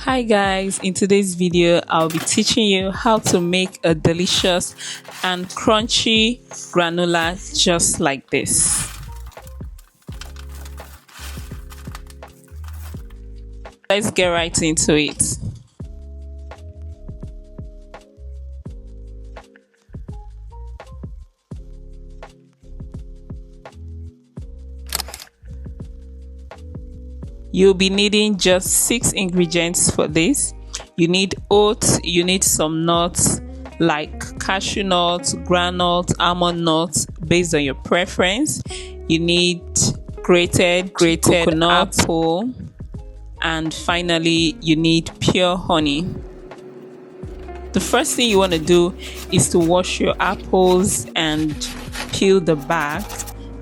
Hi guys, in today's video I'll be teaching you how to make a delicious and crunchy granola just like this. Let's get right into it. You'll be needing just 6 ingredients for this. You need oats, you need some nuts like cashew nuts, groundnuts, almond nuts based on your preference. You need grated coconut, apple, and finally you need pure honey. The first thing you want to do is to wash your apples and peel the back,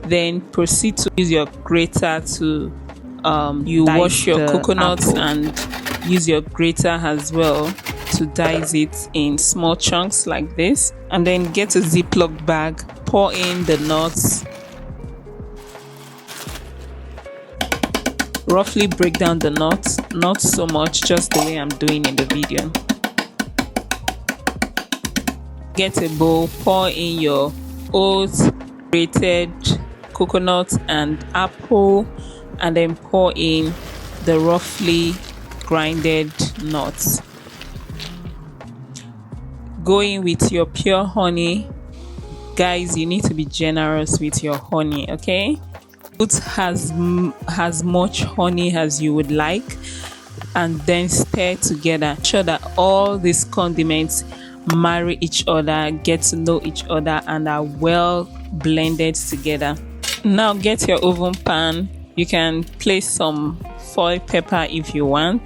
then proceed to use your grater to wash your coconuts and use your grater as well to dice it in small chunks like this, and then get a Ziploc bag, pour in the nuts, roughly break down the nuts, not so much, just the way I'm doing in the video. Get a bowl, pour in your oats, grated coconut and apple, and then pour in the roughly grinded nuts. Go in with your pure honey. Guys, you need to be generous with your honey, okay? Put as much honey as you would like, and then stir together. Ensure that all these condiments marry each other, get to know each other, and are well blended together. Now get your oven pan. You can place some foil pepper if you want.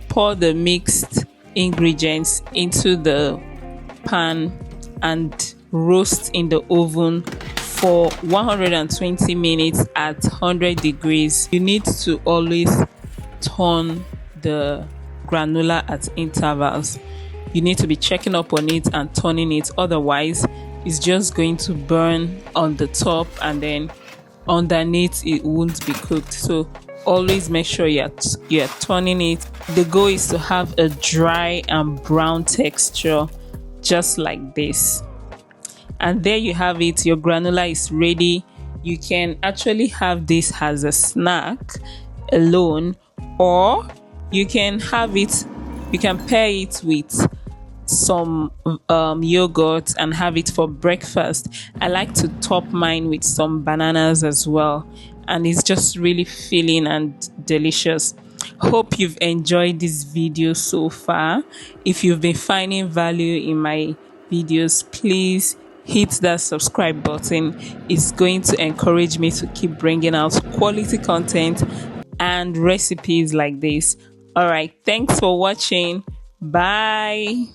Pour the mixed ingredients into the pan and roast in the oven for 120 minutes at 100 degrees. You need to always turn the granola at intervals. You need to be checking up on it and turning it, otherwise it's just going to burn on the top and then underneath it won't be cooked. So always make sure you're turning it. The goal is to have a dry and brown texture just like this. And there you have it. Your granola is ready. You can actually have this as a snack alone, or you can have it, you can pair it with some yogurt and have it for breakfast. I like to top mine with some bananas as well, and it's just really filling and delicious. Hope you've enjoyed this video so far. If you've been finding value in my videos, please hit that subscribe button. It's going to encourage me to keep bringing out quality content and recipes like this. All right, thanks for watching. Bye.